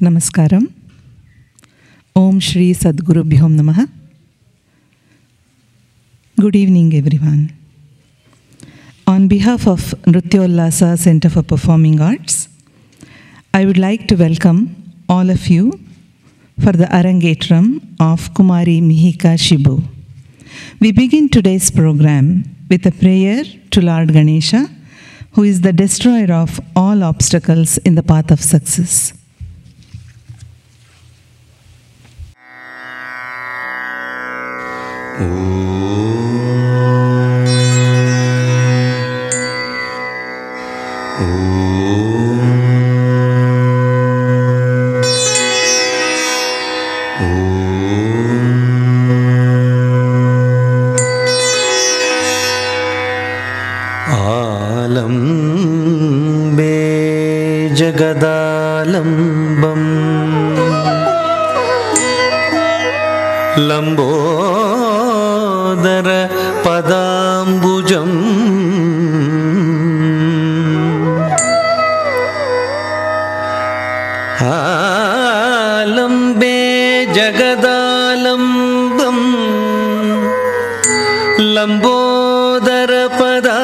Namaskaram. Om Shri Sadgurubhyom Namaha. Good evening, everyone. On behalf of Nrityollasa Center for Performing Arts, I would like to welcome all of you for the Arangetram of Kumari Mihika Shibu. We begin today's program with a prayer to Lord Ganesha, who is the destroyer of all obstacles in the path of success. आलम्बे जगदालम्बम् Lambodar पदाम्बुजम् आलम्बे जगदालम्बम् Lambodar पदाम्बुजम्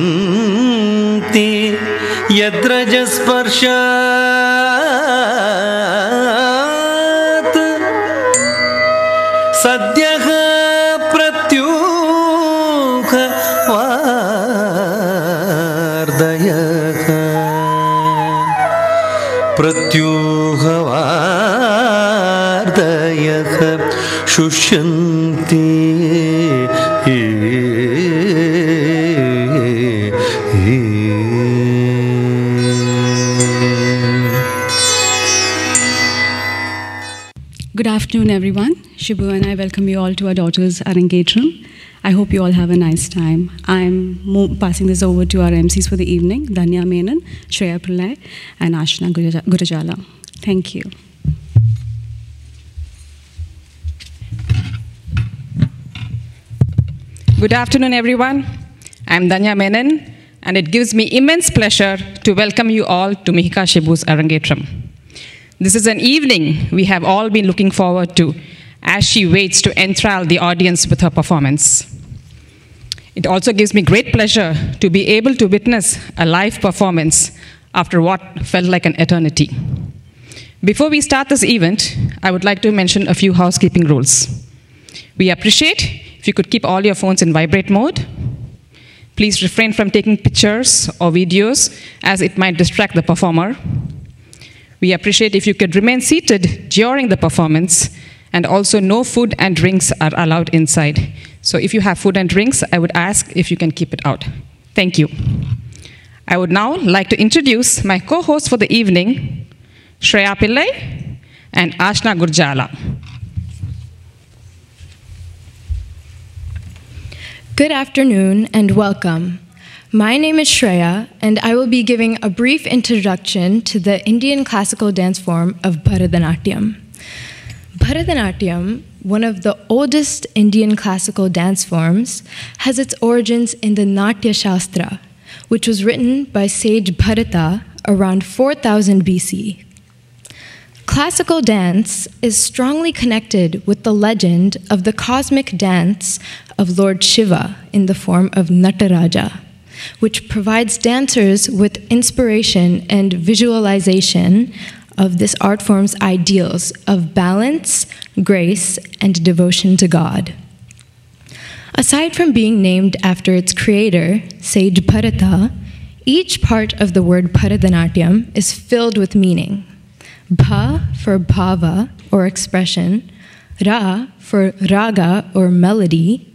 शुष्यन्ति यद्रजस्पर्शात् सद्यः प्रत्यूह वार्दयः प्रत्यूहवार्दयः शुष्यन्ति Good afternoon, everyone. Shibu and I welcome you all to our daughter's Arangetram. I hope you all have a nice time. I'm passing this over to our MCs for the evening, Danya Menon, Shreya Pillai, and Ashna Gurajala. Thank you. Good afternoon, everyone. I'm Danya Menon, and it gives me immense pleasure to welcome you all to Mihika Shibu's Arangetram. This is an evening we have all been looking forward to as she waits to enthrall the audience with her performance. It also gives me great pleasure to be able to witness a live performance after what felt like an eternity. Before we start this event, I would like to mention a few housekeeping rules. We appreciate if you could keep all your phones in vibrate mode. Please refrain from taking pictures or videos as it might distract the performer. We appreciate if you could remain seated during the performance, and also no food and drinks are allowed inside. So if you have food and drinks, I would ask if you can keep it out. Thank you. I would now like to introduce my co-hosts for the evening, Shreya Pillai and Ashna Gurajala. Good afternoon and welcome. My name is Shreya, and I will be giving a brief introduction to the Indian classical dance form of Bharatanatyam. Bharatanatyam, one of the oldest Indian classical dance forms, has its origins in the Natya Shastra, which was written by sage Bharata around 4000 BC. Classical dance is strongly connected with the legend of the cosmic dance of Lord Shiva in the form of Nataraja, which provides dancers with inspiration and visualization of this art form's ideals of balance, grace, and devotion to God. Aside from being named after its creator, sage Bharata, each part of the word Bharatanatyam is filled with meaning. Bha for bhava, or expression, Ra for raga, or melody,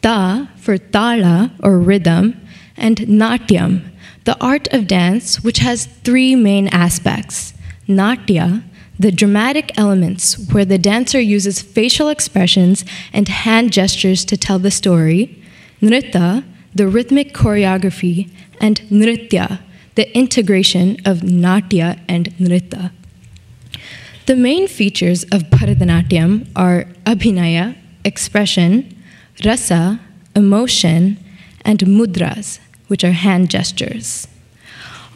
Ta for tala, or rhythm, and Natyam, the art of dance, which has three main aspects. Natya, the dramatic elements where the dancer uses facial expressions and hand gestures to tell the story. Nritta, the rhythmic choreography, and Nritya, the integration of Natya and Nritta. The main features of Bharatanatyam are Abhinaya, expression, Rasa, emotion, and Mudras, which are hand gestures.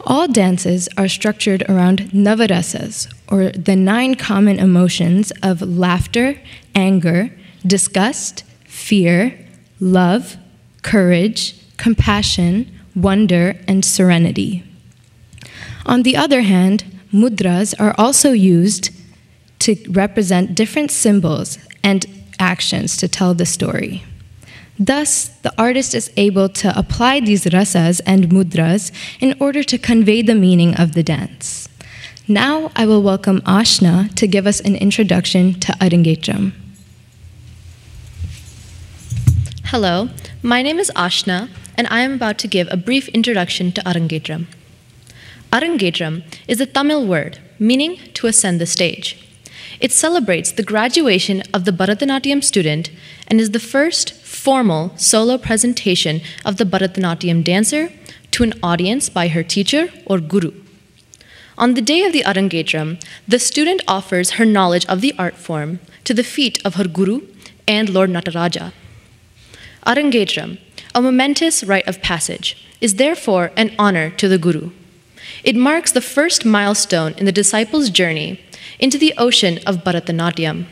All dances are structured around Navarasas, or the 9 common emotions of laughter, anger, disgust, fear, love, courage, compassion, wonder, and serenity. On the other hand, mudras are also used to represent different symbols and actions to tell the story. Thus, the artist is able to apply these rasas and mudras in order to convey the meaning of the dance. Now, I will welcome Ashna to give us an introduction to Arangetram. Hello, my name is Ashna, and I am about to give a brief introduction to Arangetram. Arangetram is a Tamil word meaning to ascend the stage. It celebrates the graduation of the Bharatanatyam student and is the first formal solo presentation of the Bharatanatyam dancer to an audience by her teacher or guru. On the day of the Arangetram, the student offers her knowledge of the art form to the feet of her guru and Lord Nataraja. Arangetram, a momentous rite of passage, is therefore an honor to the guru. It marks the first milestone in the disciple's journey into the ocean of Bharatanatyam.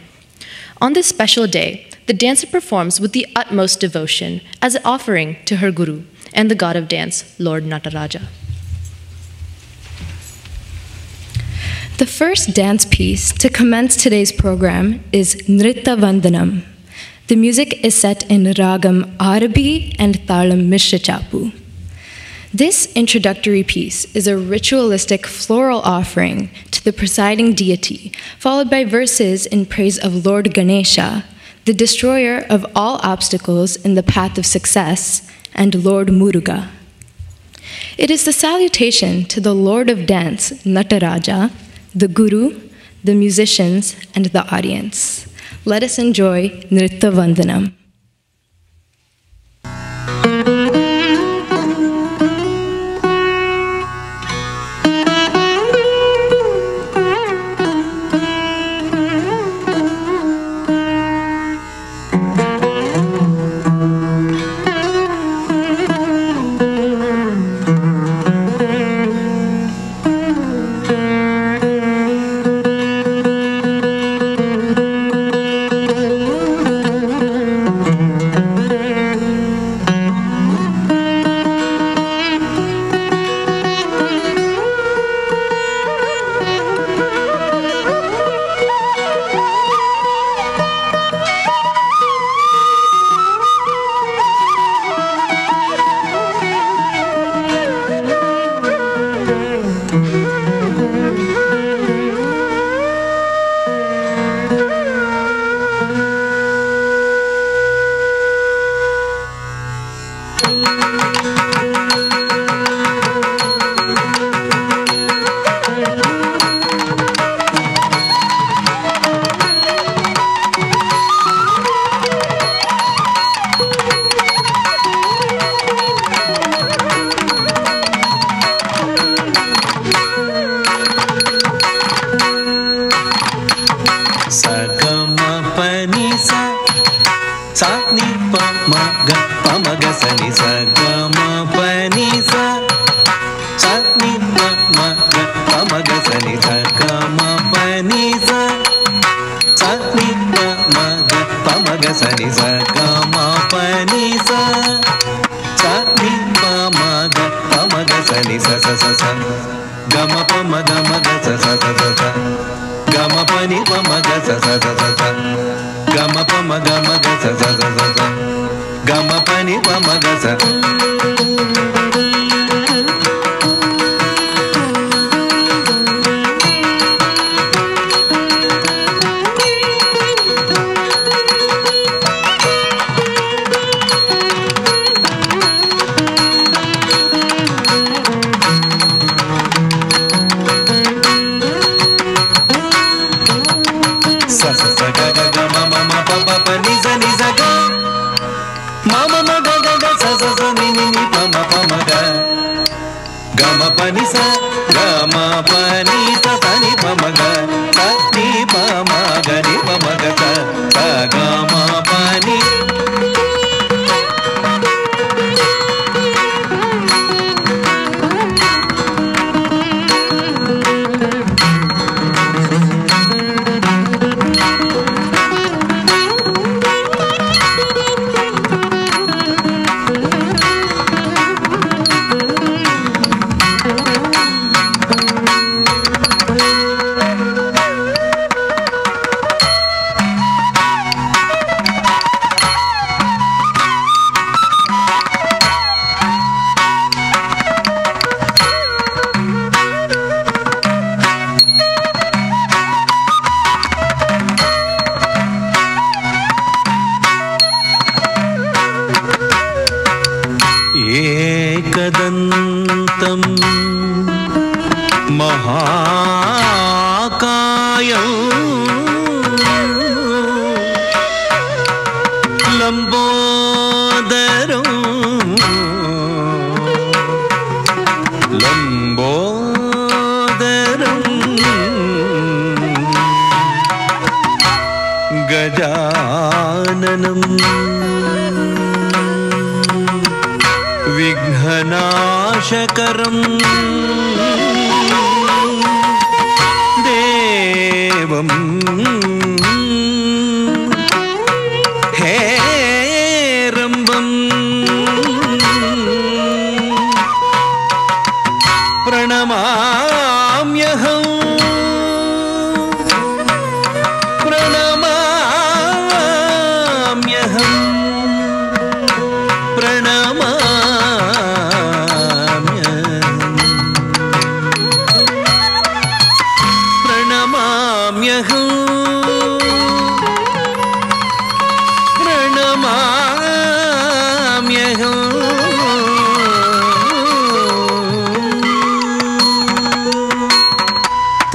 On this special day, the dancer performs with the utmost devotion as an offering to her guru and the god of dance, Lord Nataraja. The first dance piece to commence today's program is Nritta Vandanam. The music is set in Ragam Arabi and Talam Mishra Chapu. This introductory piece is a ritualistic floral offering to the presiding deity, followed by verses in praise of Lord Ganesha, the destroyer of all obstacles in the path of success, and Lord Muruga. It is the salutation to the Lord of Dance, Nataraja, the Guru, the musicians, and the audience. Let us enjoy Nritta Vandanam.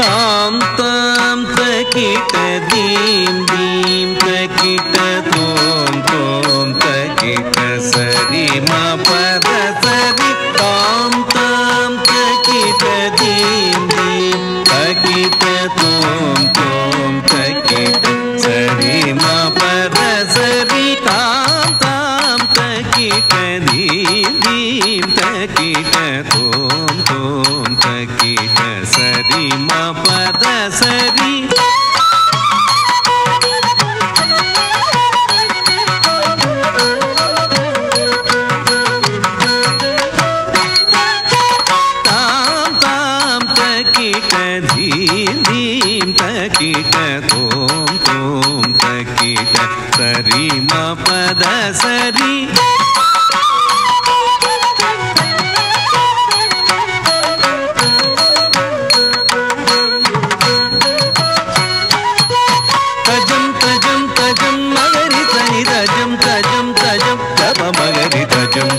ताम ताम तकिट दीम दीम तकिट तोम तोम तकिट सरी मा पद सरी ताम ताम तकिट दीम दीम तकिट तोम तोम तकिट सरी मा पद सरी ताम ताम तकिट दीम दीम तकिट तोम तोम तकिट सरी मा पद सरी ताम ताम तकिट धीम धीम तकिट तोम तोम तकिट सरी मा पद सरी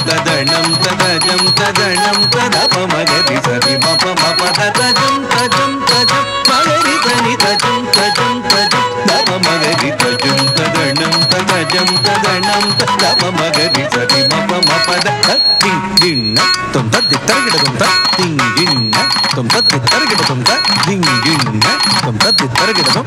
तदणम तदजम तदणम तदप मगरि सरि मप मप तदजम तजम तजम मगरि सनि तजम तजम तजम दप मगरि तजम तदणम तदजम तदणम तदप मगरि सरि मप मप तिंग दिन्न तुम तदि तरगिडदुम तिंग दिन्न तुम तदि तरगिडदुम तिंग दिन्न तुम तदि तरगिडदुम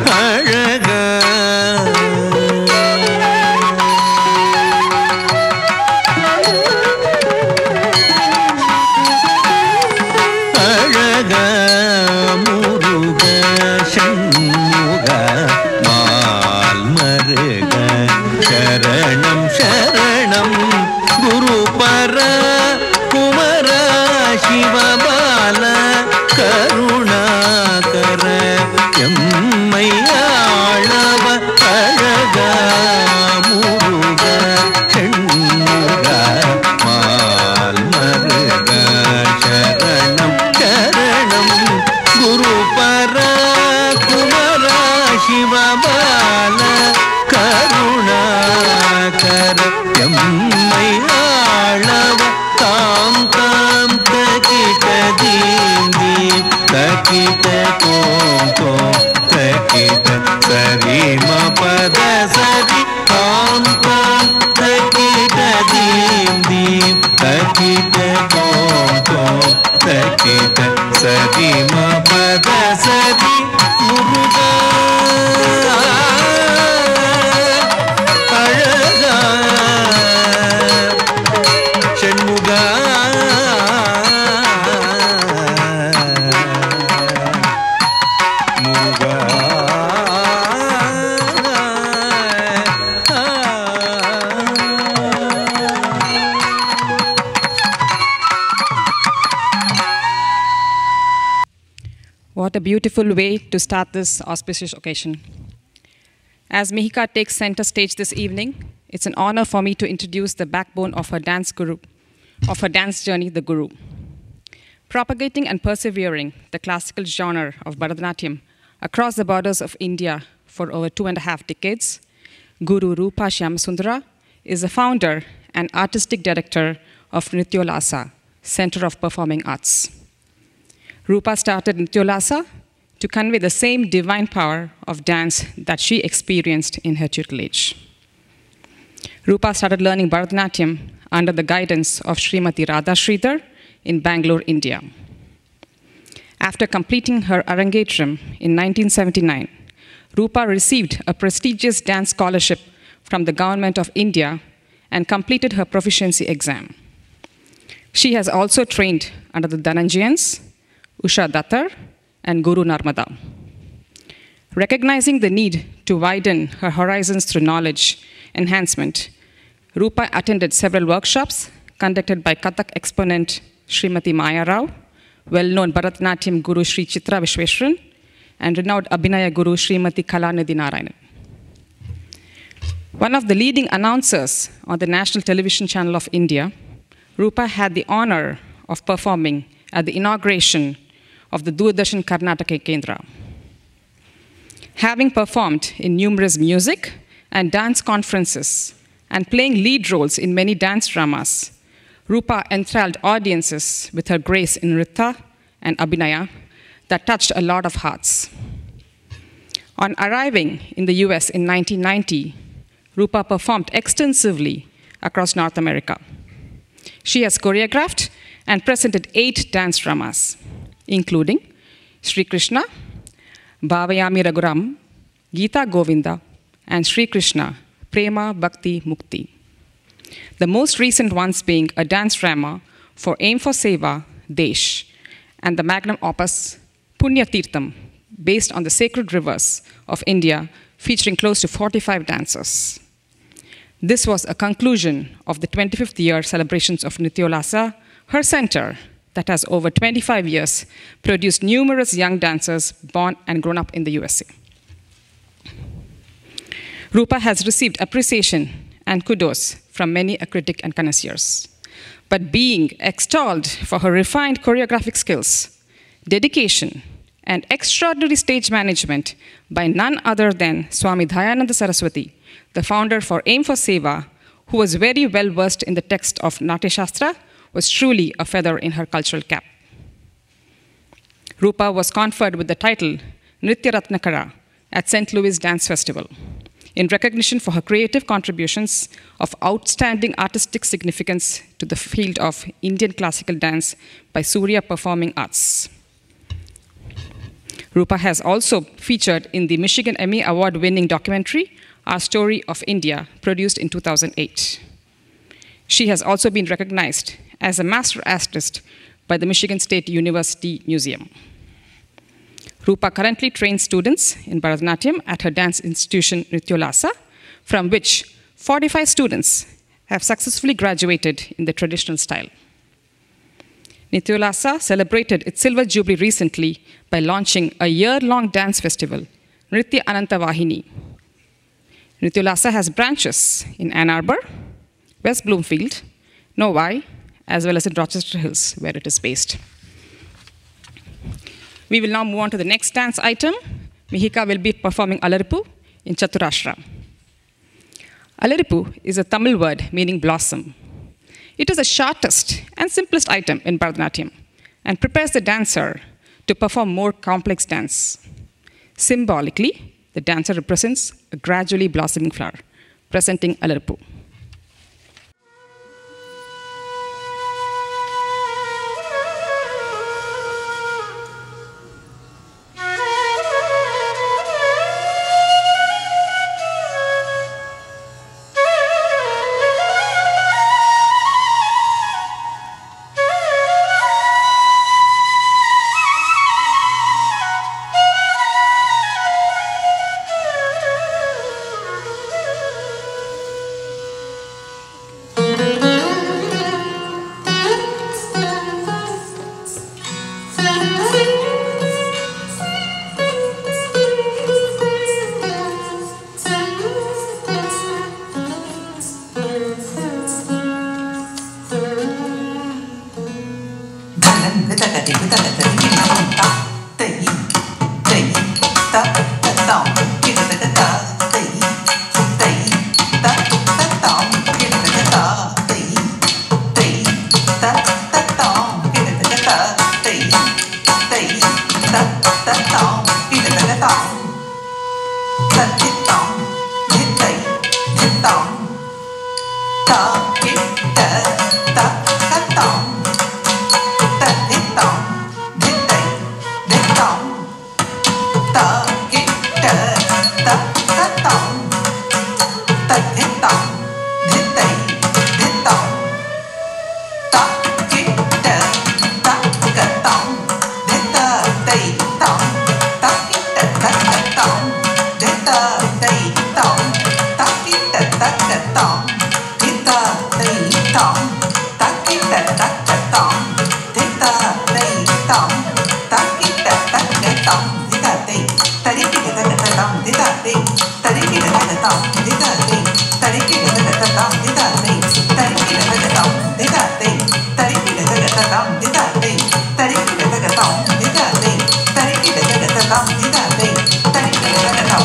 अழகா முருக சண்முக மால்மருக சரணம் சரணம் குருபர குமர சிவபால கருணாகர எம்மையாளவ அழக முருக சண்முக மால்மருக சரணம் குருபர குமர சிவபால கருணாகர எம்மை ஆளவ தாம் தாம் தகிட தீம் தீம் தகிட தோம் தோம் தகிட சரி ம பத சரி தாம் தாம் தகிட தீம் தீம் தகிட தோம் தோம் தகிட சரி ம பத சரி முருகா அழகா ஷண்முகா முருகா What a beautiful way to start this auspicious occasion. As Mihika takes center stage this evening, it's an honor for me to introduce the backbone of her dance journey, the Guru. Propagating and persevering the classical genre of Bharatanatyam across the borders of India for over 2.5 decades, Guru Rupa Shyamasundara is the founder and artistic director of Nrityolasa, Center of Performing Arts. Rupa started Nrityolasa to convey the same divine power of dance that she experienced in her tutelage. Rupa started learning Bharatanatyam under the guidance of Srimati Radha Sridhar in Bangalore, India. After completing her Arangetram in 1979, Rupa received a prestigious dance scholarship from the Government of India and completed her proficiency exam. She has also trained under the Dhananjayans, Usha Dattar, and Guru Narmada. Recognizing the need to widen her horizons through knowledge enhancement, Rupa attended several workshops conducted by Kathak exponent Srimati Maya Rao, well-known Bharatanatyam Guru Sri Chitra Vishweshwaran, and renowned Abhinaya Guru Srimati Kalanidhi Narayanan. One of the leading announcers on the National Television Channel of India, Rupa had the honor of performing at the inauguration of the Doordarshan Karnataka Kendra. having performed in numerous music and dance conferences and playing lead roles in many dance dramas. Rupa enthralled audiences with her grace in Nritya and Abhinaya that touched a lot of hearts. On arriving in the US in 1990, Rupa performed extensively across North America. She has choreographed and presented 8 dance dramas, including Sri Krishna, Bhavayami Raghuram, Geeta Govinda, and Sri Krishna, Prema Bhakti Mukti. The most recent ones being a dance drama for Aim for Seva, Desh, and the magnum opus Punya Tirtham, based on the sacred rivers of India, featuring close to 45 dancers. This was a conclusion of the 25th year celebrations of Nrityolasa, her center that has over 25 years produced numerous young dancers born and grown up in the USA. Rupa has received appreciation and kudos from many a critic and connoisseurs. But being extolled for her refined choreographic skills, dedication, and extraordinary stage management by none other than Swami Dayananda Saraswati, the founder for Aim for Seva, who was very well versed in the text of Natya Shastra, was truly a feather in her cultural cap. Rupa was conferred with the title Nritya Ratnakara at St. Louis Dance Festival in recognition for her creative contributions of outstanding artistic significance to the field of Indian classical dance by Surya Performing Arts. Rupa has also featured in the Michigan Emmy Award-winning documentary, Our Story of India, produced in 2008. She has also been recognized as a master artist by the Michigan State University Museum. Rupa currently trains students in Bharatanatyam at her dance institution, Nrityolasa, from which 45 students have successfully graduated in the traditional style. Nrityolasa celebrated its silver jubilee recently by launching a year-long dance festival, Nritya Ananta Vahini. Nrityolasa has branches in Ann Arbor, West Bloomfield, Novi, as well as in Rochester Hills, where it is based. We will now move on to the next dance item. Mihika will be performing Alaripu in Chaturashra. Alaripu is a Tamil word meaning blossom. It is the shortest and simplest item in Bharatanatyam and prepares the dancer to perform more complex dance. Symbolically, the dancer represents a gradually blossoming flower, presenting Alaripu. Tari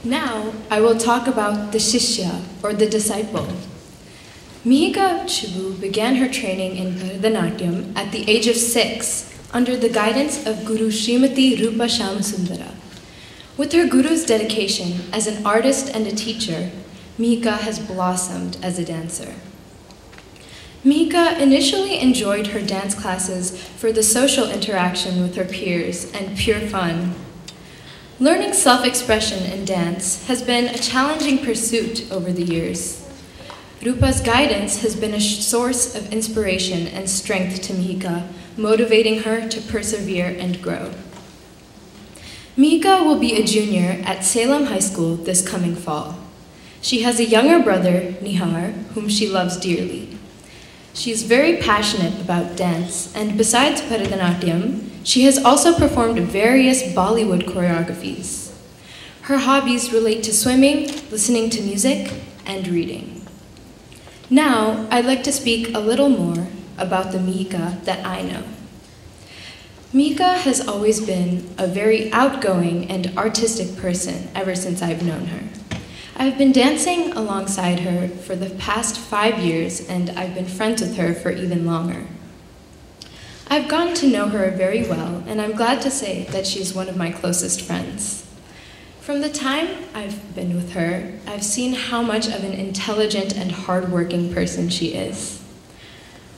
Now, I will talk about the Shishya, or the disciple. Mihika Shibu began her training in Bharatanatyam at the age of 6 under the guidance of Guru Srimati Rupa Shyamasundara. With her guru's dedication as an artist and a teacher, Mihika has blossomed as a dancer. Mihika initially enjoyed her dance classes for the social interaction with her peers and pure fun. Learning self-expression in dance has been a challenging pursuit over the years. Rupa's guidance has been a source of inspiration and strength to Mihika, motivating her to persevere and grow. Mihika will be a junior at Salem High School this coming fall. She has a younger brother, Nihar, whom she loves dearly. She is very passionate about dance, and besides Bharatanatyam, she has also performed various Bollywood choreographies. Her hobbies relate to swimming, listening to music, and reading. Now, I'd like to speak a little more about the Mihika that I know. Mihika has always been a very outgoing and artistic person ever since I've known her. I've been dancing alongside her for the past 5 years, and I've been friends with her for even longer. I've gotten to know her very well, and I'm glad to say that she's one of my closest friends. From the time I've been with her, I've seen how much of an intelligent and hardworking person she is.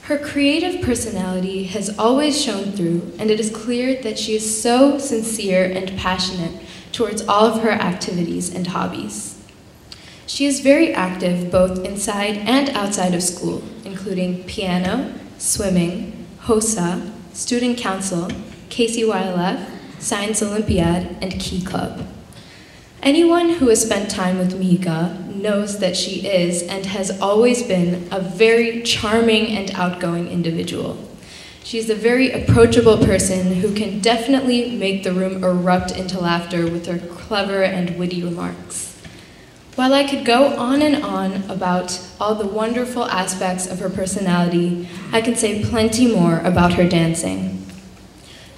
Her creative personality has always shown through, and it is clear that she is so sincere and passionate towards all of her activities and hobbies. She is very active both inside and outside of school, including piano, swimming, HOSA, student council, KCYLF, Science Olympiad, and Key Club. Anyone who has spent time with Mihika knows that she is and has always been a very charming and outgoing individual. She's a very approachable person who can definitely make the room erupt into laughter with her clever and witty remarks. While I could go on and on about all the wonderful aspects of her personality, I can say plenty more about her dancing.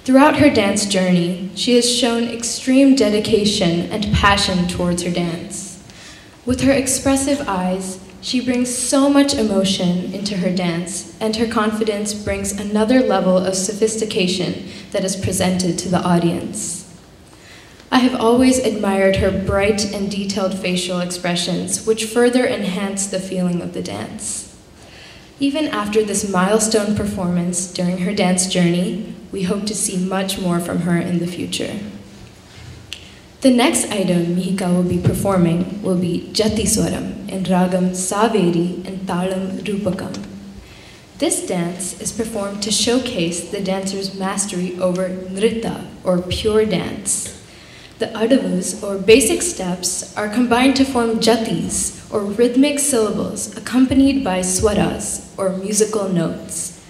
Throughout her dance journey, she has shown extreme dedication and passion towards her dance. With her expressive eyes, she brings so much emotion into her dance, and her confidence brings another level of sophistication that is presented to the audience. I have always admired her bright and detailed facial expressions, which further enhance the feeling of the dance. Even after this milestone performance during her dance journey, we hope to see much more from her in the future. The next item Mihika will be performing will be Jati Swaram in Ragam Saveri and Talam Rupakam. This dance is performed to showcase the dancer's mastery over nritta, or pure dance. The adavus, or basic steps, are combined to form jatis, or rhythmic syllables accompanied by swaras, or musical notes.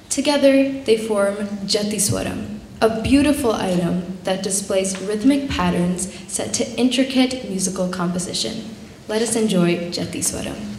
Together, they form Jati Swaram, a beautiful item that displays rhythmic patterns set to intricate musical composition. Let us enjoy Jati Swaram.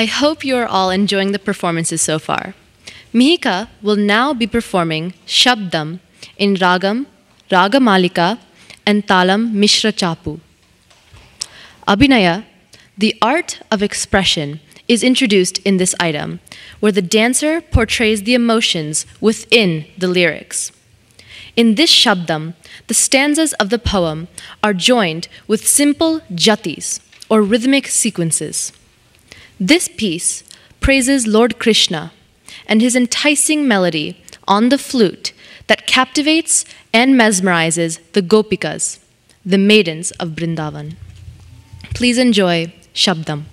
I hope you are all enjoying the performances so far. Mihika will now be performing Shabdam in Ragam, Ragamalika, and Talam Mishra Chapu. Abhinaya, the art of expression, is introduced in this item, where the dancer portrays the emotions within the lyrics. In this Shabdam, the stanzas of the poem are joined with simple jatis, or rhythmic sequences. This piece praises Lord Krishna and his enticing melody on the flute that captivates and mesmerizes the Gopikas, the maidens of Brindavan. Please enjoy Shabdam.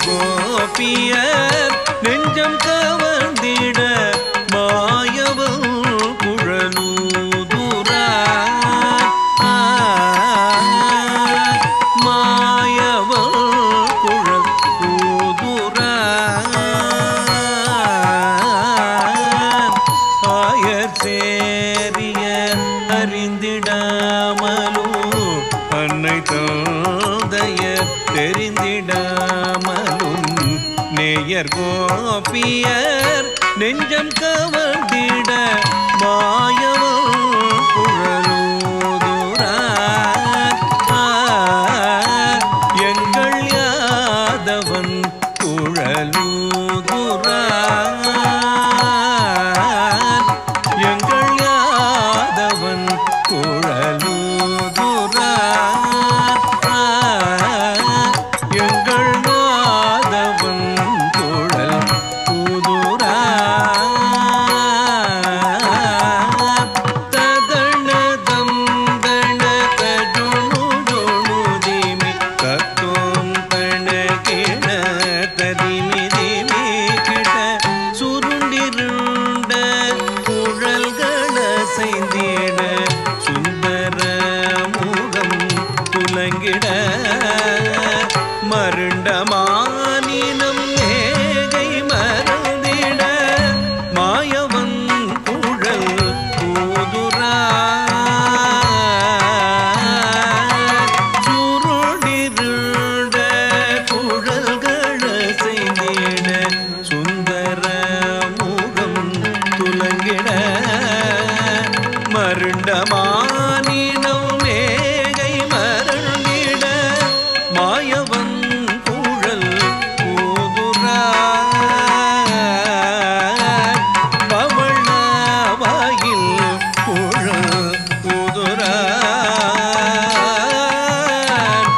கோபியர் நெஞ்சம் கவர்ந்திட மாய சேரிய அறிந்திடாமலும் அன்னை தந்தைய தெரிந்திடாமலும் நேயர் கோபியர் நெஞ்சம் கவர்ந்திட மாயவன் குழலூதுரான் எங்கள் யாதவன் குழலூதுரான் எங்கள் யாதவன் குழலூதுரான் எங்கள் யாதவன் குழல் ஊதுரான் ததனதம் தன தஜுணுஜுணுதிமி கத்தோம் தனகிட ததிமிதிமி கிட சுருண்டிருண்ட குழல்கள செய்திட சுந்தர முகம் துலங்கிட மருண்டமானினம் ஏகை மறந்திட மாயவன் குழல் ஊதுரான் சுருண்டிருண்ட குழல்கள செய்திட சுந்தர முகம் துலங்கிட மருண்டமானினம் ஏகை மறந்திட மாயவன் குழல் ஊதுரான் பவளவாயில் குழல் ஊதுரான்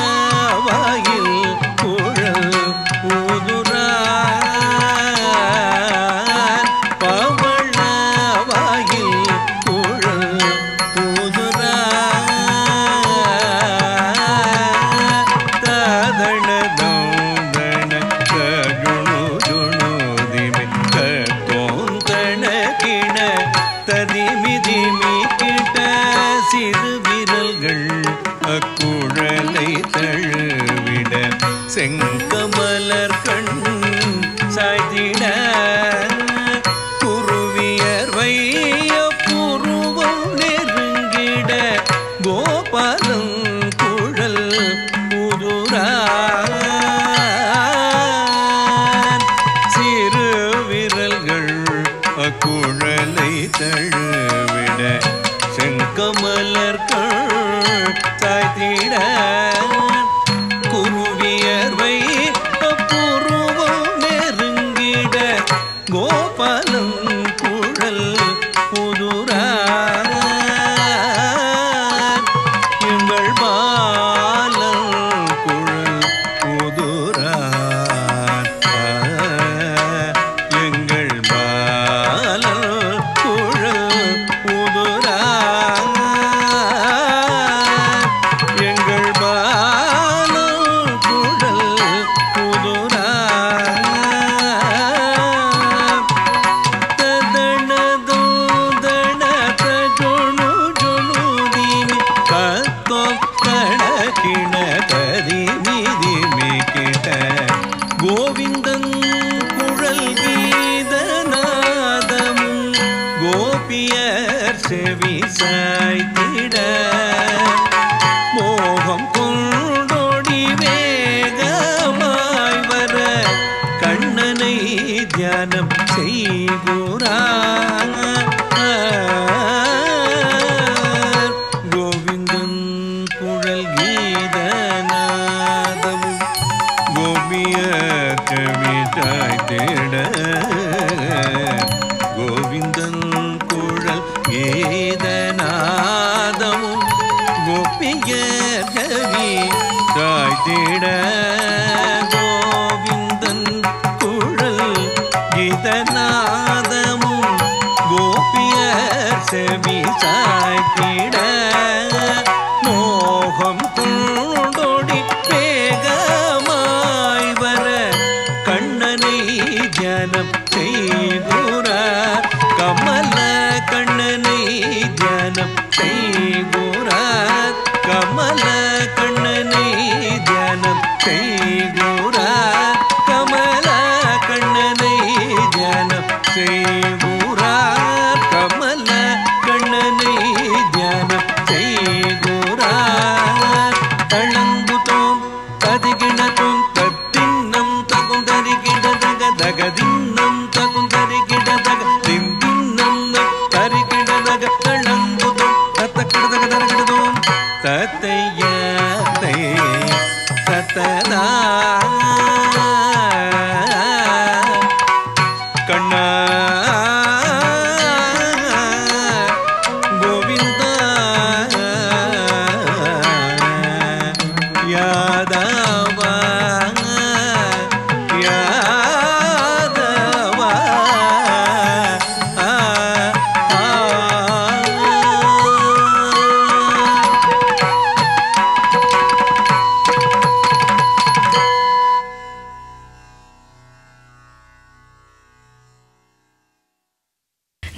பவளவாயில் குழல் ஊதுரான் பவளவாயில் குழல் ஊதுரான் ததனதோதன கஜுணுஜுணுதிமி கத்தோம் தனகிட ததிமிதிமி கிட்ட சிறு விரல்கள் அக்குழலை தழுவிட செங்கமலர் கண் சாய்த்திட குருவியர்வை புருவம் நெருங்கிட கோபாலம் குழல் ஊதுரான் சிறு விரல்கள் அக்குழலை தழுவிட செங்கமலர் சாய்த்திட குருவியர்வை புருவம் நெருங்கிட கோபாலம் குழல் ஊதுரான் எங்கள் பாலம் குழல் ஊதுரான் எங்கள் பாலம் குழல் ஊதுரான் எங்கள் பாலம் குழல் ஊதுரான் ததனதோதன தஜுணுஜுணுதிமி கத்தோம் தனகிட ததிமிதிமி கிட கோவிந்தன் குழல் கீதநாதமும் கோபியர் செவி சாய்த்திட மோகம் கொண்டோடி வேகமாய் வர கண்ணனை தியானம் செய்குறான் கோவிந்தன் குழல் கீதநாதமும் கோபியர் செவி சாய்த்திட கோவிந்தன் குழல் கீதநாதமும் கோபியர் செவி சாய்த்திட கோவிந்தன் குழல் கீதநாதமும் கோபியர் செவி சாய்த்திட மோகம் கொண்டோடி வேகமாய் வர கண்ணனை தியானம் செய்குறார் கமல கண்ணனை தியானம் செய்குறார் கமல கண்ணனை தியானம் செய்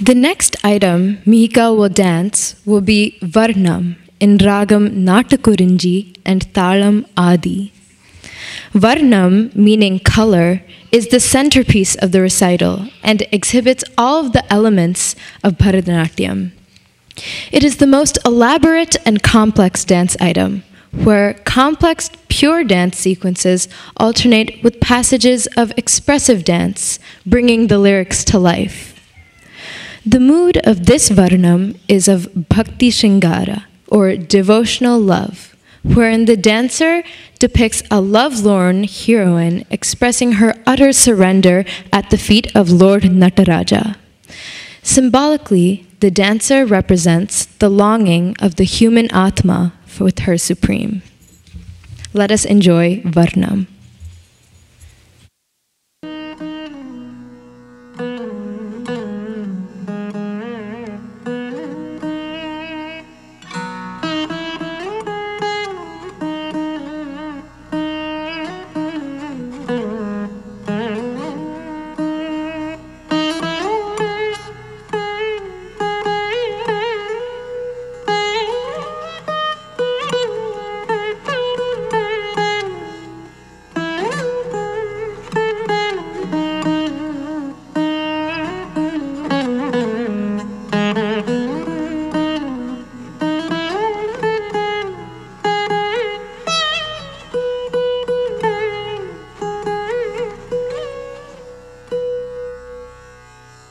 The next item Mihika will dance will be Varnam in Ragam Natakurinji and Talam Adi. Varnam, meaning color, is the centerpiece of the recital and exhibits all of the elements of Bharatanatyam. It is the most elaborate and complex dance item, where complex pure dance sequences alternate with passages of expressive dance, bringing the lyrics to life. The mood of this Varnam is of Bhakti Shingara, or devotional love, wherein the dancer depicts a lovelorn heroine expressing her utter surrender at the feet of Lord Nataraja. Symbolically, the dancer represents the longing of the human Atma with her supreme. Let us enjoy Varnam.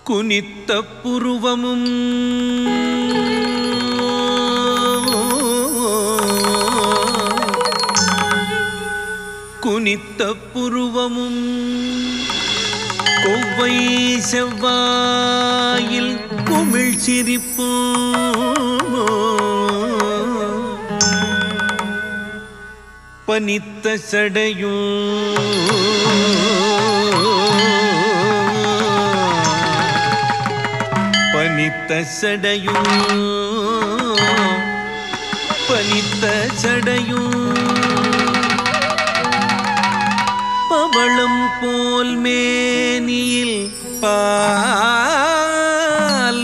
குனித்த புருவமும் குனித்த புருவமும் கொவ்வை செவ்வாயில் குமிழ் சிரிப்பும் பனித்த சடையும் பனித்த சடையும் பவளம் போல் மேனியில் பால்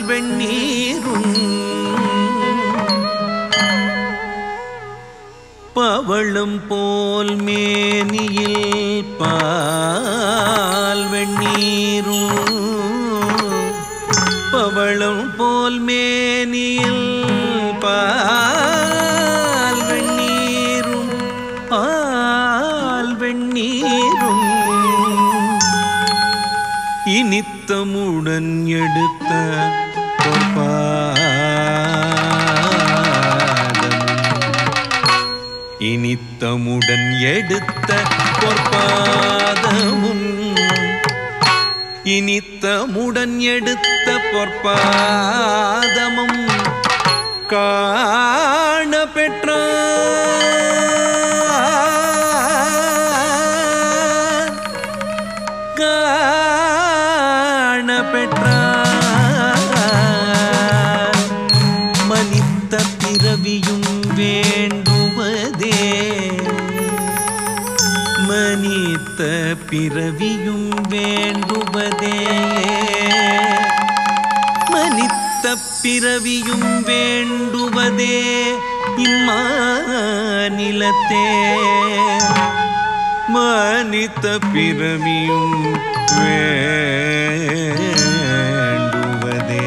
வெண்ணீரும் பவளம் போல் மேனியில் பால் வெண்ணீரும் பவளம் போல் மேனியில் பால் வெண்ணீரும் பால் வெண்ணீரும் இனித்தமுடன் எடுத்த பொற்பாதமும் இனித்தமுடன் எடுத்த பொற்பாதமும் இனித்தமுடன் எடுத்த பொற்பாதமும் காண பெற்றான் காண பெற்றான் மனித்த பிறவியும் வேண்டுவதே மனித்த பிறவியும் வேண்டுவதே மனித்த பிறவியும் வேண்டுவதே இம்மாநிலத்தே மனித்த பிறவியும் வேண்டுவதே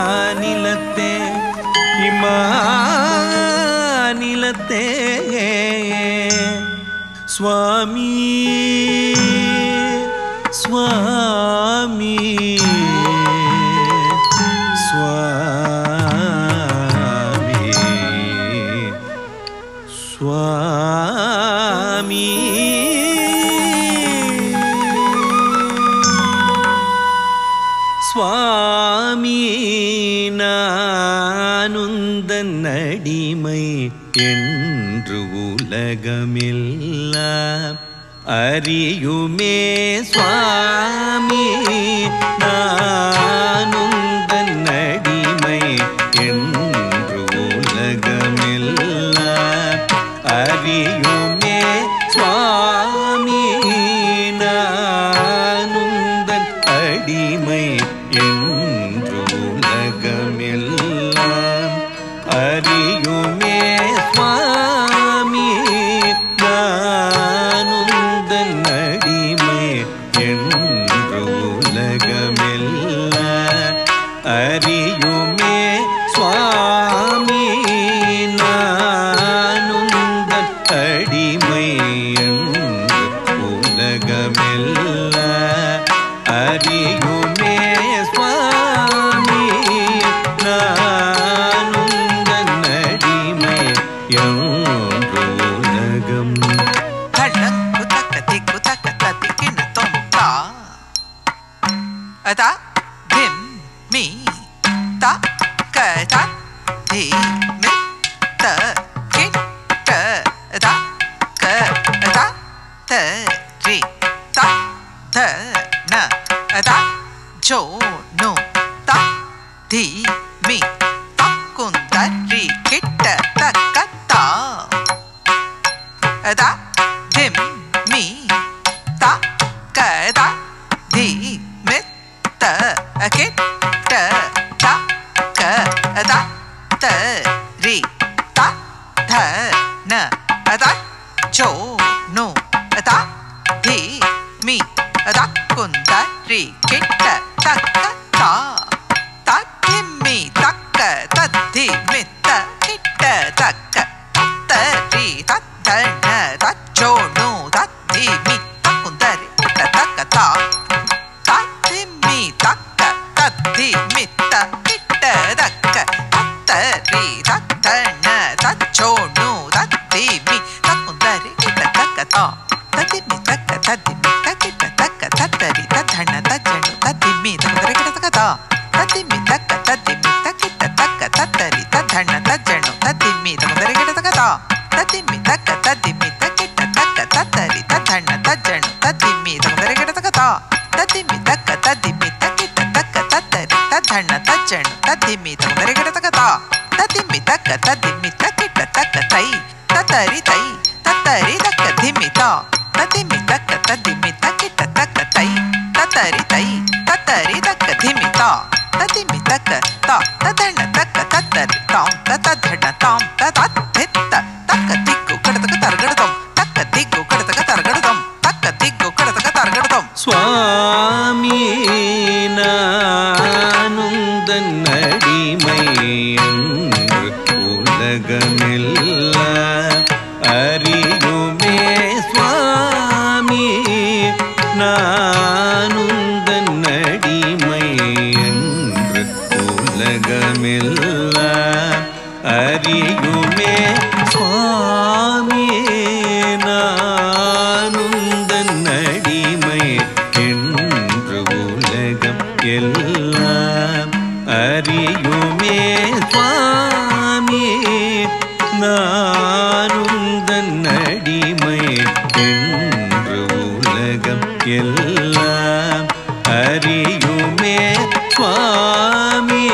இம்மாநிலத்தே இம்மாநிலத்தே சுவாமி சுவாமி சுவாமி சுவாமி சுவாமி நானுந்தன் அடிமை என்று உலகமெல்லாம் அறியுமே சுவாமி நானுந்தன் அடிமை என்று உலகமெல்லாம் அறியுமே சுவாமி நானுந்தன் அடிமை என்று உலகமெல்லாம் அறியுமே சுவாமி நானுந்தன் அடிமை என்று உலகமெல்லாம் அறியுமே சுவாமி நானுந்தன் அடிமை என்று உலகமெல்லாம் அறியுமே சுவாமி நானுந்தன் அடிமை என்று உலகம் தடங்கு தக்க திக்கு தக்க தத்தி கிண்ண தொந்தா அதா திம் மீ தா கதா தி மி த கிட்ட தா கதா த ரி தா த ந அதா ஜோ நு தா தி மி தக்குந்தரி கிட்ட தக்க தா அதா திம் மீ தா கதா தி மி த கிட்ட தா கதா த ரி தா த ந அதா ஜோ நு அதா தி மி தக்குந்தரி கிட்ட தக்க தா தத்தி தக்க தத்தி மித்த கிட்ட தக்க தரி தத்தன தச்சோனு தத்தி மி தக்குந்தரி கிட்ட தக்க தா தத்தி தக்க தத்தி மித்த கிட்ட தக்க தரி தத்தன தச்சோனு தத்தி மி தக்குந்தரி கிட்ட தக்க தா தத்தி தக்க தத்தி மித்த கிட்ட தக்க தத்தரி தத்தன தச்சனு தத்தி மி தக்குந்தரி கிட்ட தக்க தா தத்தி தக்க தத்தி மித்த கிட்ட தக்க தத்தரி தத்தன தச்சனு தத்தி மி தக்குந்தரி கிட்ட தக்க தா தத்தி தக்க தத்தி மித்த கிட்ட தக்க தத்தரி தத்தன தச்சனு தத்தி மி தக்குந்தரி கிட்ட தக்க தா தத்தி தக்க தத்தி மித்த கிட்ட தக்க தத்தரி தத்தன தச்சனு தத்தி மி தக்குந்தரி கிட்ட தக்க தா தத்தி தக்க தத்தி மித்த கிட்ட தக்க தை தத்தரி தை தத்தரி தக்க திமிதா தத்தி தக்க தத்தி மித்த கிட்ட தக்க தை தத்தரி தை தத்தரி தக்க திமிதா தத்தி தக்க தா ததன தக்க தத்தரி தாம் ததன தாம் ததத்தித்த தக்க திக்கு கடதக தரகடதம் தக்க திக்கு கடதக தரகடதம் தக்க திக்கு கடதக தரகடதம் சுவாமி நானுந்தன் அடிமை என்று உலகமெல்லாம் அறியுமே சுவாமி நானுந்தன் அடிமை என்று உலகமெல்லாம் அறியுமே சுவாமி நானுந்தன் அடிமை என்று உலகம் எல்லாம் அறியுமே சுவாமி நானுந்தன் அடிமை என்று உலகம் எல்லாம் அறியுமே சுவாமி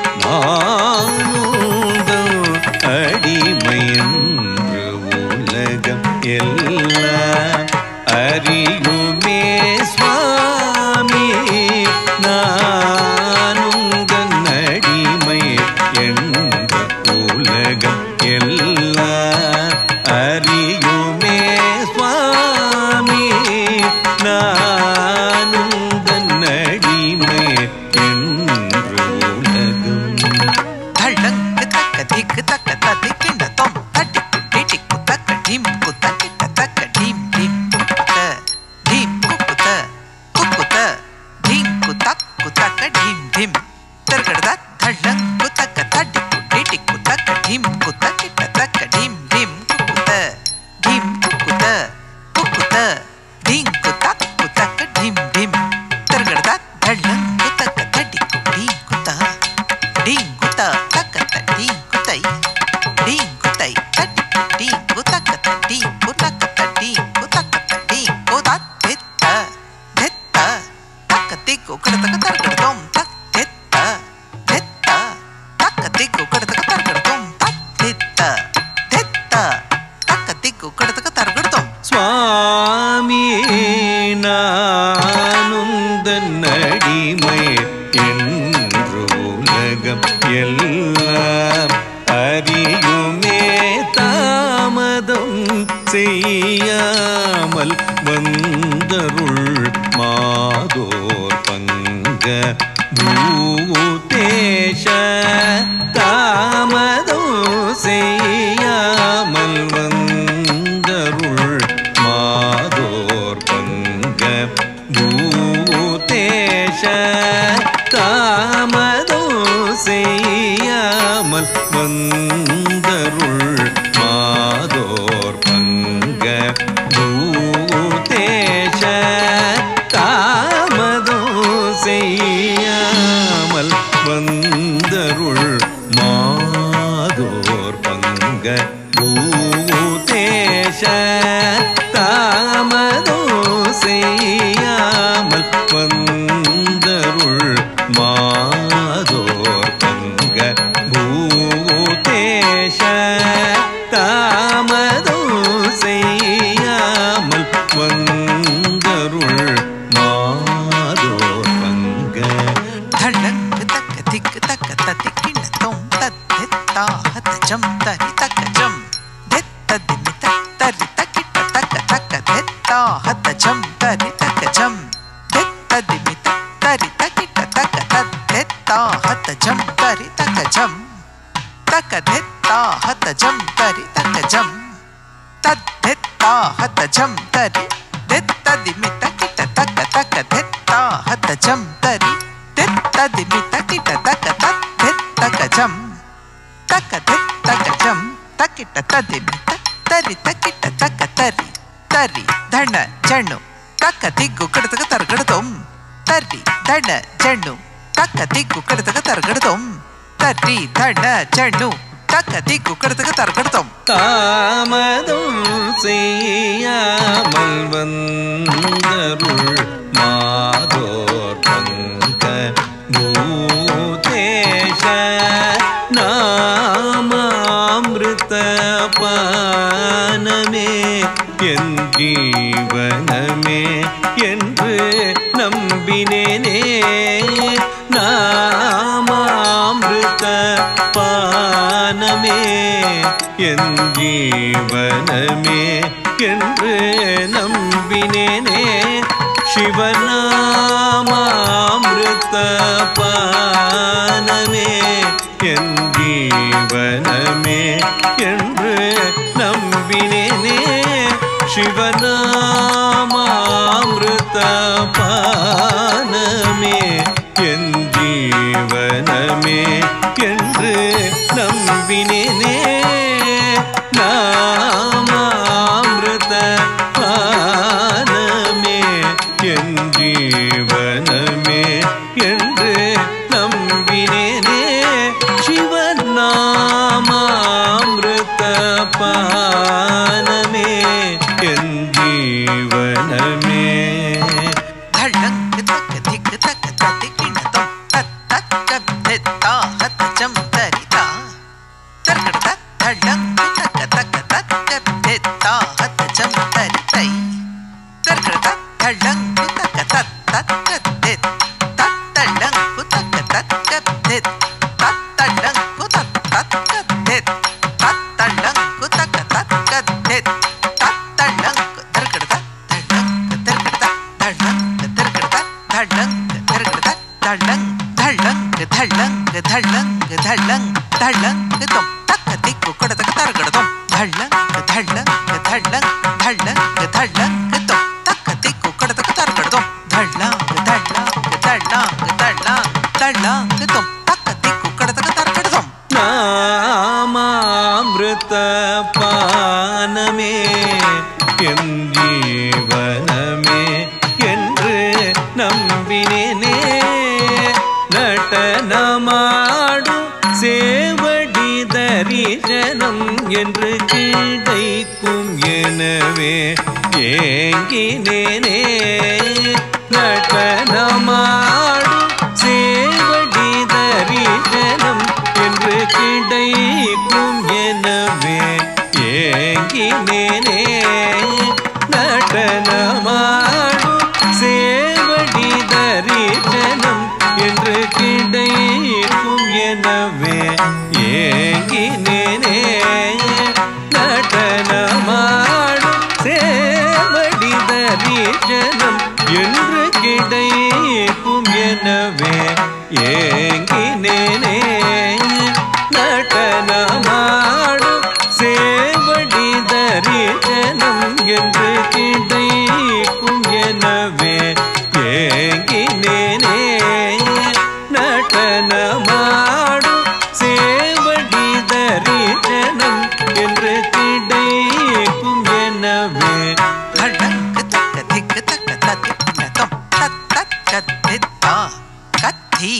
நானுந்தன் அடிமை என்று உலகம் எல்லாம் அறியுமே சுவாமி நானுந்தன் அடிமை என்று உலகம் எல்லாம் அறியுமே சுவாமி நானுந்தன் அடிமை என்று உலகம் தள்ளங்கு தக்க திக்கு தக்க தத்தி கிண்ட தொம் தட்டி குட்டி டிக்கு தக்க டிம் குத்த கிட்ட தக்க டிம் டிம் குத்த டிம் குக்குத்த குக்குத்த டிம் குத்தக்கு தக்க டிம் டிம் தர்கடத தள்ளங்கு தக்க தட்டி குட்டி டிக்கு தக்க டிம் குத்த கிட்ட தக்க டிம் டிம் குக்குத்த டிம் குக்குத்த குக்குத்த டிம் குத்தக்கு தக்க டிம் டிம் தர்கடத தள்ளங்கு தக்க தட்டி குட்டி குத்த டிம் குத்த தக்க தட்டி குத்தை டிம் குத்தை தட்டி குட்டி குத்தக்க தட்டி குத்தக்க தட்டி குத்தக்க தட்டி கோதத்தித்த தெத்த தக்க திக்கு கடதக தர்கடதம் தக் தெத்த தெத்த தக்க திக்கு கடதக தர்கடதம் தக் தெத்த தெத்த தக்க திக்கு கடதக தர்கடதம் சுவாமி நானுந்தன் அடிமை அடிமை என்று உலகம் எல்லாம் அறியுமே. தாமதம் செய்யாமல் வந்தருள் மாதோர் பங்க பூதேஷ. தாமதம் செய்யாமல் வந்தருள் மாதோர் பங்க பூதேஷ. தாமதம் செய்யாமல் வந்தருள் மாதோர் பங்க பூதேஷ. தாமதம் செய்யாமல் வந்தருள் மாதோர் பங்க பூதேஷ. தாமதம் செய்யாமல் வந்தருள் மாதோர் பங்க பூதேஷ. தாமதம் செய்யாமல் வந்தருள் மாதோர் பங்க. தடக்கு தக்க திக்கு தக்க தத்திக்கிண தொம் தத்தெத்தா ஹதஜம் தரி தக்கஜம் தெத்ததிமி தரி தக்கிட்ட தக்க தக்க தெத்தா ஹதஜம் தரி தக்கஜம் தெத்ததிமி தரி தக்கிட்ட தக்க தத்தெத்தா ஹதஜம் தரி தக்கஜம் தக்க தெத்தா ஹதஜம் தரி தக்கஜம் தத்தெத்தா ஹதஜம் தரி தெத்ததிமி தக்கிட்ட தக்க தக்க தெத்தா ஹதஜம் தரி தெத்ததிமி தக்கிட்ட தக்க தத்தெத்தகஜம் தக்க தெத்தகஜம் தக்கிட்ட ததிமி தரி தக்கிட்ட தக்க தரி தரி தண ஜண்ணு தக்க திக்கு கிடத்துக்கு தரகெடுத்தோம். தரி தண ஜண்ணு தக்க திக்கு கிடத்துக்கு தரகெடுத்தோம். தரி தண ஜண்ணு தக்க திக்கு கிடத்துக்கு தரகெடுத்தோம். தாமதம் செய்யாமல் வந்தருள் மாதோர் பங்க பூதேஷ. நாமாமிருத பானமே என் ஜீவனமே என்று நம்பினேனே. நாமாமிருத பானமே என் ஜீவனமே என்று நம்பினேனே. சிவநாமாமிருத பானமே என் ஜீவனமே என்று நம்பினேனே. சிவநாமாமிருத பானமே என் ஜீவனமே என்று நம்பினேனே. நாமாமிருத பானமே என் ஜீவனமே என்று நம்பினேனே. சிவநாமாமிருத பானமே என் ஜீவனமே. தடக்கு தக்க திக்கு தக்க தத்திக்கிண தொம் தத்தக்க தெத்தா ஹதஜம் தரிதா தர்கட தடக்கு தக்க தக்க தக்க தெத்தா ஹதஜம் தரிதை தர்கட தடக்கு தக்க தத்தக்க தெத் தத்தடக்கு தக்க தக்க தெத் தத்தடக்கு தத்தக்க தெத் தத்தடக்கு தக்க தக்க தெத் தத்தடக்கு தர்கட தடக்கு தர்கட தடக்கு தர்கட தடக்கு தர்கட தடங் தடங் தடங் தடங் தடங் தடங் தொம் தக்க திக்கு கடதக்க தர்கடதம் தடங் தடங் தடங் தடங் தடங் தொம் தக்க திக்கு கடதக்க தர்கடதம் தடங் தடங் தடங் தடங் தடங் தொம் தக்க திக்கு கடதக்க தர்கடதம். நாமாமிருத பானமே என் ஜீவனமே என்று நம்பினேனே. நடனமாடும் சேவடி தரிசனம் என்று கிடைக்கும் எனவே ஏங்கினேனே. நடனமாடும் சேவடி தரிசனம் என்று கிடைக்கும் எனவே ஏங்கினேனே. நடனமாடும் சேவடி தரிசனம் என்று கிடைக்கும் எனவே ஏங்கினேனே நடனமாடும் சேவடி தரிசனம் என்று கிடைக்கும் எனவே ஏங்கினேனே நடனமாடும் சேவடி தரிசனம் என்று கிடைக்கும் எனவே ஏங்கினேனே நடனமாடும் சேவடி தரிசனம் என்று கிடைக்கும் எனவே தடக்கு தக்க திக்கு தக்க தத்தின தொம் தத் தத் கத்தித்தா கத்தி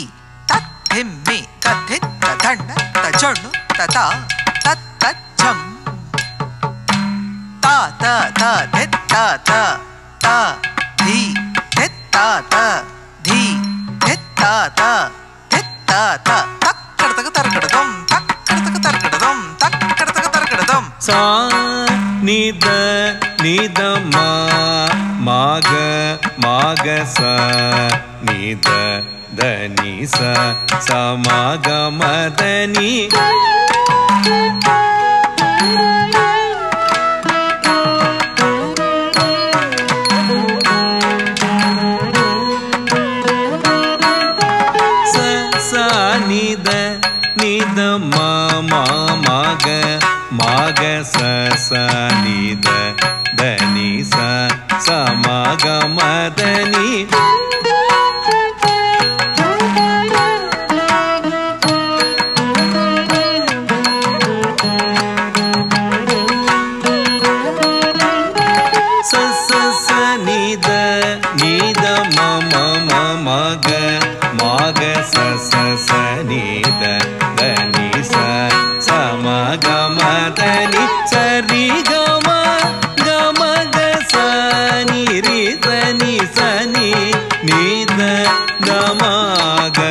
தத்திம்மி கத்தித்த தண்ண தச்சொண்ணு ததா தத் தச்சம் தா த த தித்த த த தி தித்த த தி தித்த த தித்த த தக்கடதக தரகடதம் தக்கடதக தரகடதம் தக்கடதக தரகடதம் சா நித நித மாக மாக ச நித தனி ச சமாக மதனி நித நித மாக மாக ச ச நித தனி ச சமாக மதனி ச ச ச நித நித மாக மாக ச ச ச நித தனி ச சமாக மதனி சரி கம கம க ச நி ரி தனி சனி நித கம க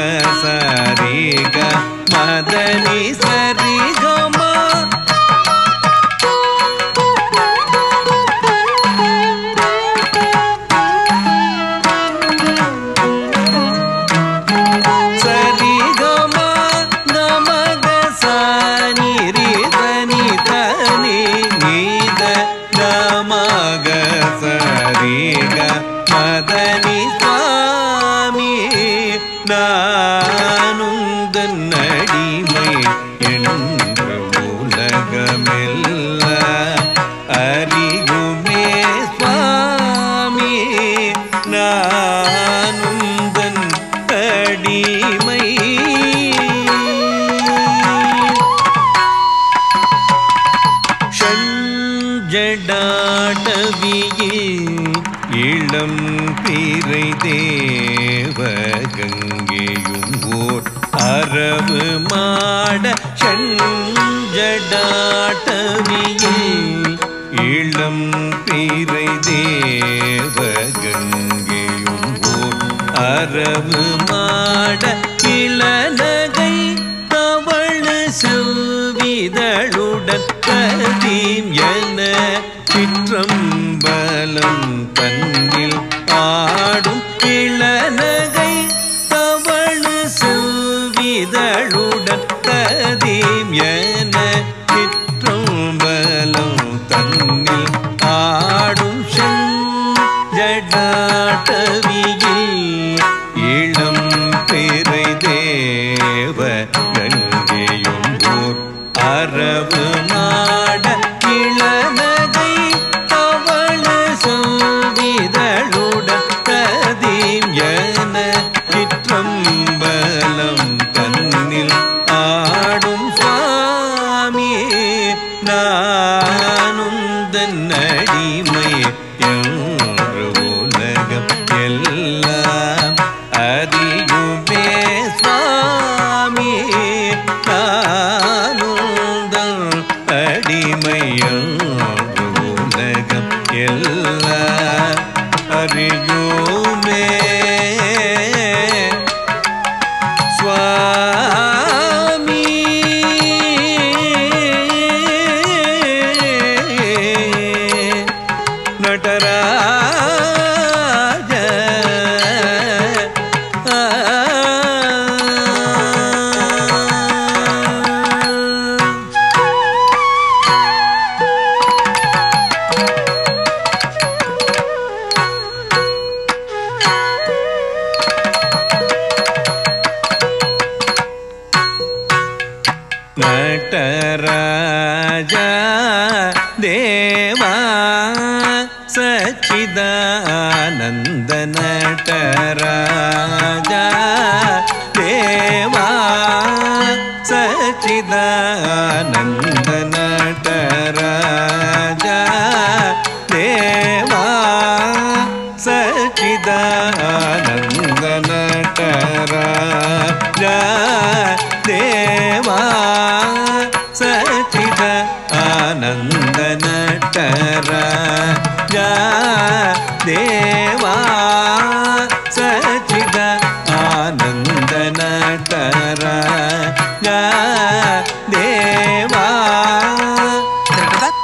சரி க மதனி சரி கம மதனி சுவாமி நானுந்தன் அடிமை என்று உலகமெல்ல அறியுமே சுவாமி நானுந்தன் அடிமை ஷண்ஜடாடவியில் இளம் பிறை தேவகங்கேயும் ஓர் அரவு மாட ஷண்ஜடாடவியில் இளம் பிறை தேவகங்கேயும் ஓர் அரவு மாட இளநகை தவழு செவ்விதழுடன் கதீம் என சிற்றம்பலம் தன்னில் ஆடும் இளநகை தவழு செவ்விதழுடன் கதீம் என சிற்றம்பலம் தன்னில் ஆடும் ஜடாட்டவியில் இளம் பிறை தேவ கங்கையும் ஓர் அரவு மாட இளநகை தவழு செவ்விதழுடன் கதீம் என சிற்றம்பலம் தன்னில் ஆடும் சுவாமி நானுந்தன் அடிமை என்று உலகம் எல்லாம் அறியுமே சுவாமி நானுந்தன் அடிமை என்று உலகம் எல்லாம் அறியுமே சுவாமி நடராஜ ನಟರಾಜ ದೇವಾ ಸಚ್ಚಿದಾನಂದ ನಟರಾಜ ದೇವಾ ಸಚ್ಚಿದಾನಂದ ನಟರಾಜ ದೇವಾ ಸಚ್ಚಿದಾನಂದ ನಟರಾಜ ದೇವಾ ಸಚ್ಚಿದಾನಂದ ನಟರಾಜ ದೇವಾ ಸಚ್ಚಿದಾನಂದ ನಟರಾಜ ದೇವಾ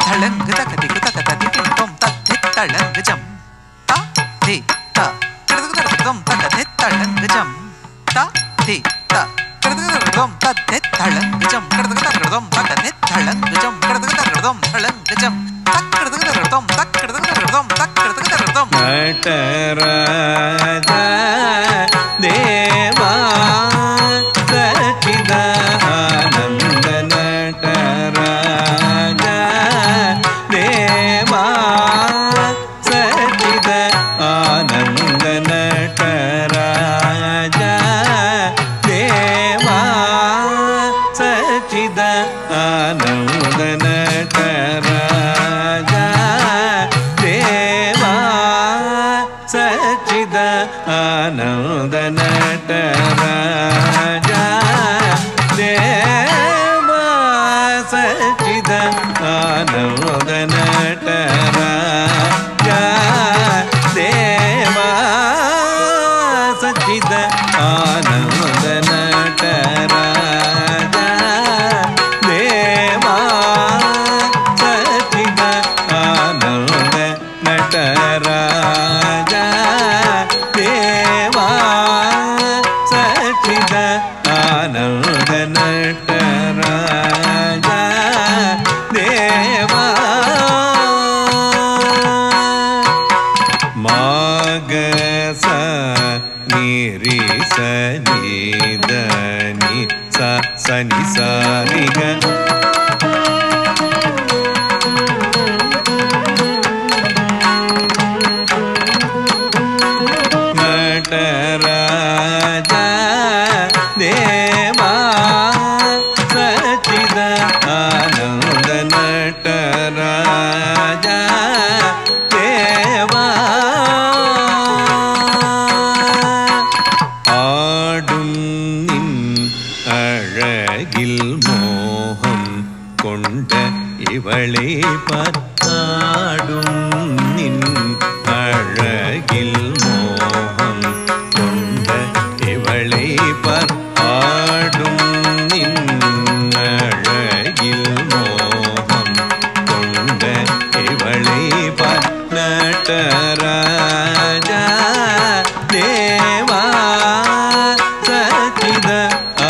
ತಳಂಗ ತಕದಿ ತಕದಿ ಟಿಂಪಂ ತತ್ತಿ ತಳಂಗ ಜಂ ತಾ ದಿ ತಾ ಕಡದಂ ತಕದಿ ತಳಂಗ ಜಂ ತಾ ದಿ ತಾ ಕಡದಂ ತತ್ತಿ ತಳಂಗ ಜಂ ಕಡದಂ ತಕದಿ ತಳಂಗ ಜಂ ಕಡದಂ ತಳಂಗ ಜಂ ತಕ್ಕಡದಂ ತಕ್ಕಡದಂ ತಕ್ಕಡದಂ ನಟರಾಜ ದೇವಾ ಸಚ್ಚಿದಾನಂದ ನಟರಾಜ ದೇವಾ ಸಚ್ಚಿದಾನಂದ ನಟರಾಜ ದೇವಾ ಸಚ್ಚಿದಾನಂದ ನಟರಾಜ ದೇವಾ ಸಚ್ಚಿದಾನಂದ ನಟರಾಜ ದೇವಾ ಸಚ್ಚಿದಾನಂದ ನಟರಾಜ ದೇವಾ ಸಚ್ಚಿದಾನಂದ ನಟರಾಜ ದೇವಾ ಸಚ್ಚಿದಾನಂದ ನಟರಾಜ ದೇವಾ ಸಚ್ಚಿದಾನಂದ ನಟರಾಜ ದೇವಾ ಮಾಗಸ ನಿರಿ ಸನಿ ಧನಿ ಸನಿ ಸಾರಿಗ ನಟರಾಜ ದೇವಾ ಸಚ್ಚಿದಾನಂದ ನಟರಾಜ ದೇವಾ ஆடும் நின் அழகில் மோகம் கொண்ட இவளை பார்த்தாடும் நின் அழகில் மோகம் கொண்ட இவளை பார்த்தாடும் நின் அழகில் மோகம் கொண்ட இவளை பார் நட்டராஜ தேவா சச்சிதானந்த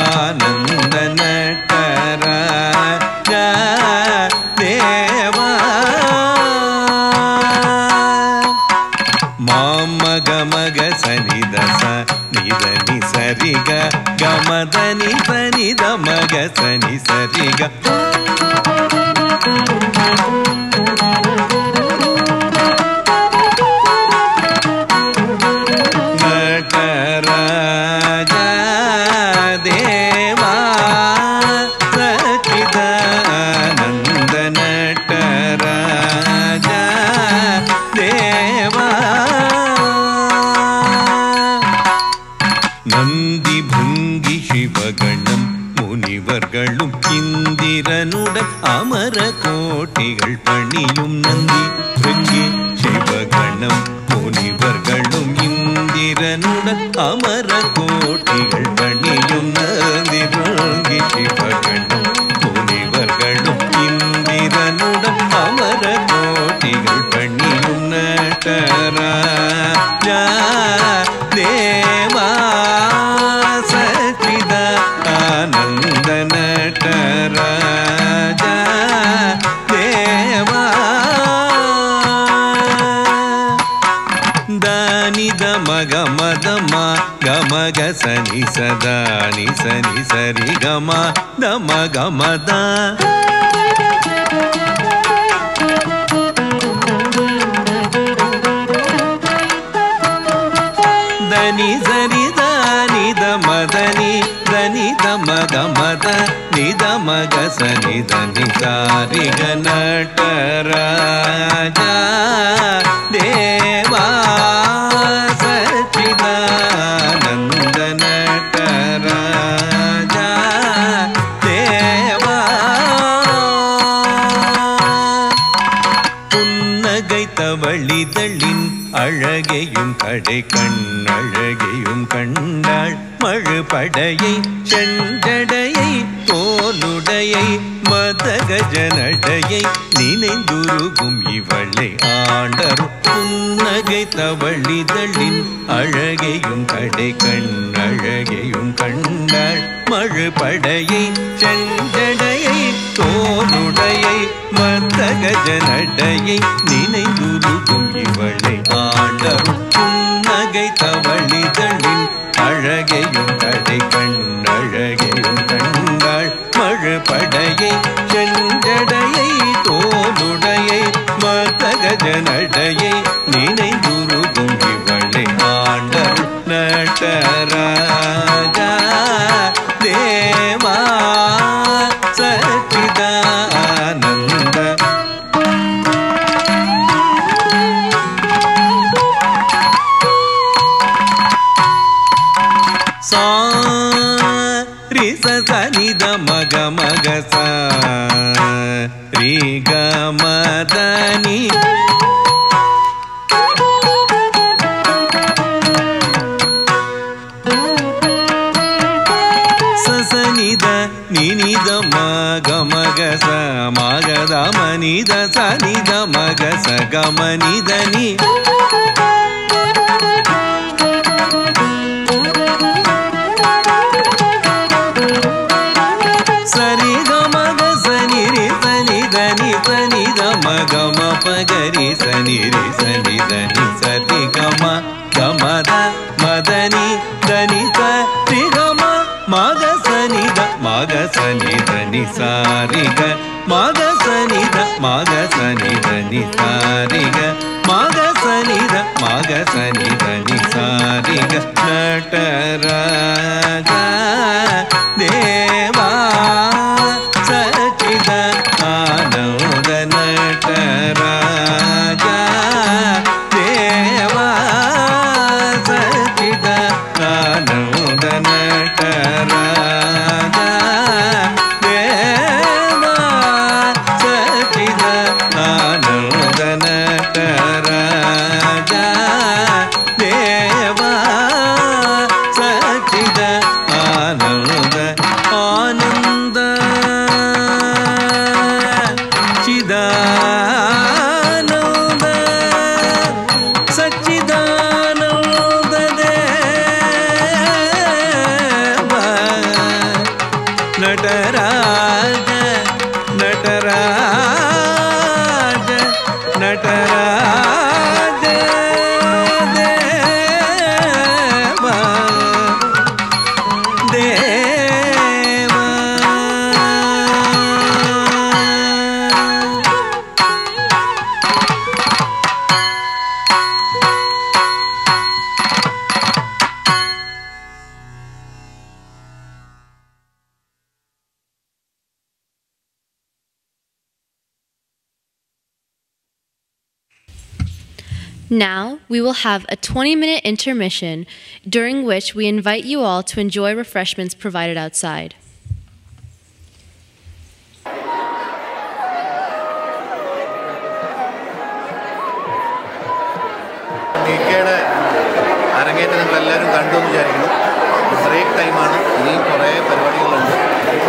நட்டராஜ தேவா மாமக மக சனிதச நிதனி சரிக கமதனி சனித மக சனி சரிக நட்டராஜ தேவா சச்சிதானந்த நட்டராஜ தேவா நந்தி புங்கி சிவகணம் முனிவர்களும் இந்திரனுடன் அமர கோட்டிகள் பணியும் நந்தி புங்கி சிவகணம் முனிவர்களும் இந்திரனுடன் அமர கோட்டிகள் பணியும் நந்தி புங்கி சிவகணம் முனிவர்களும் இந்திரனுடன் அமர கோட்டிகள் பணியும் நட்டராஜ தேவா சச்சிதானந்த நட்டராஜ தேவா தானித மக மதமா கம ಗ ಸ ನಿ ಸ ದ ನಿ ಸ ನಿ ಸ ರಿ ಗ ಮ ದ ಮ ಗ ಮ ದ ನಿ ಸರಿ ದ ನಿ ದ ಮ ದ ನಿ ದ ನಿ ದ ಮ ಗ ಮ ದ ನಿ ದ ಮ ಗ ಸ ನಿ ದ ನಿ ಸ ರಿ ಗ ನಟರಾಜ ದೇವಾ ಸಚ್ಚಿದಾನಂದ ನಟರಾಜ ದೇವಾ புன்னகைத்தவழிதழின் அழகையும் கடை கண்ணழகையும் கண்டாள் மழுபடையை செஞ்சடையை தோலுடையை மதகஜனடையை நினைந்துருகும் இவளை ஆண்டரும் புன்னகைத்தவழிதழின் அழகையும் கடை கண்ணழகையும் கண்டாள் மழுபடையை செஞ்சடையை தோலுடையை மதகஜனடையை நினைந்துருகும் இவளை ஆண்டரும் புன்னகைத்தவழிதழின் அழகையும் கடை கண்ணழகையும் கண்டாள் மழுபடையை செஞ்சடையை தோலுடையை மதகஜனடையை நினைந்துருகும் இவளை ஆண்டரும் நட்டராஜா தேவா சச்சிதானந்த சா ரி ச ச நி த ம க ம க ச ரி க ம த நி ச ச நி த நி நி த ம க ம க ச ம க த ம நி த ச நி த ம க ச க ம நி த நி சரி க ம க ச நி ரி ச நி த நி ச நி த ம க ம ப க ரி ச நி ரி ச நி த நி ச ரி க ம க ம த ம த நி த நி ச ரி க ம ம க ச நி த ம க ச நி த நி ச ரி க ம க ச நி த ம க ச நி த நி ச ரி க ம க ச நி த ம க ச நி த நி ச ரி க நட்டராஜ தேவா சச்சிதானந்த நட்டராஜ தேவா சச்சிதானந்த நட்டராஜ தேவா சச்சிதானந்த நட்டராஜ தேவா சச்சிதானந்த ஆனந்த சிதானந்த சச்சிதானந்த தேவா Nataraja Nataraja Nataraja Deva Deva Now, we will have a 20-minute intermission, during which we invite you all to enjoy refreshments provided outside. നിക്കയുടെ അരങ്ങേറ്റം നിങ്ങളെല്ലാവരും കണ്ടു എന്ന് വിചാരിക്കുന്നു. ബ്രേക്ക് ടൈമാണ്, ഇനിയും കുറേ പരിപാടികളുണ്ട്.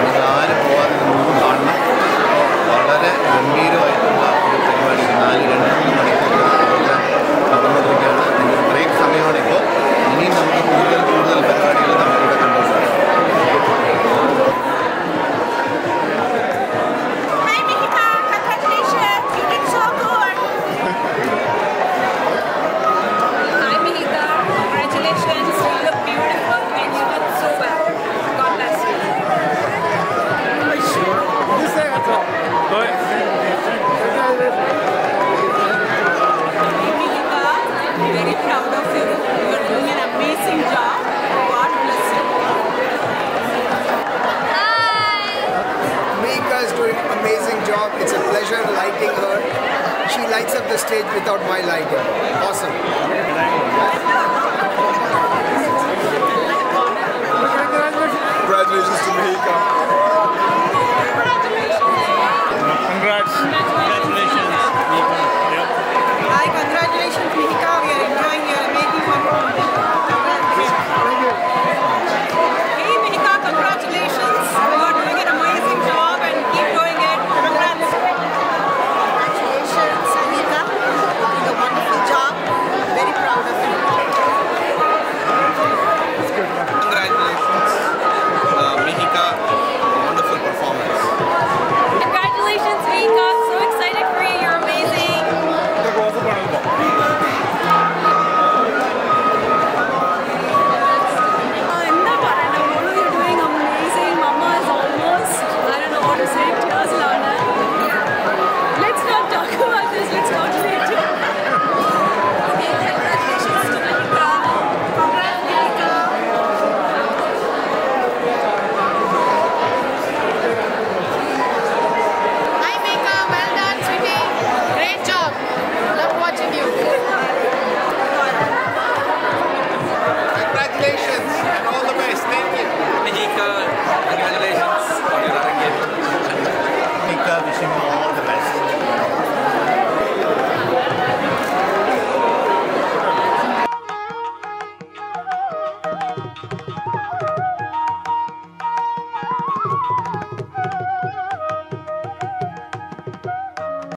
നിങ്ങളാരും പോകാതെ മുമ്പ് കാണണം. വളരെ ഗംഭീരമായിട്ടുള്ള ഒരു പരിപാടി 2-3 മണിക്കൂർ നടന്നുകൊണ്ടിരിക്കുകയാണ്. ഇതിൻ്റെ ബ്രേക്ക് സമയമാണിപ്പോൾ. ഇനിയും നമുക്ക് കൂടുതൽ പരിപാടികൾ നമുക്കിവിടെ കണ്ടുകൊണ്ടിരിക്കാം. Hi Mihika, congratulations, you did so good. Hi Mihika, congratulations, you look beautiful. job. It's a pleasure lighting her. She lights up the stage without my lighting. Awesome. Congratulations to Mihika. Congrats. Congratulations. Yep. Hi, congratulations, Mihika. We are enjoying your amazing performance. Hey, Mihika, congratulations. You are doing an amazing job and keep doing it. Congrats. Congratulations, Mihika. You did a wonderful job. Very proud of you. Congratulations, Mihika. Wonderful performance. Congratulations, Mihika. So excited for you. You're amazing. Wishing you all the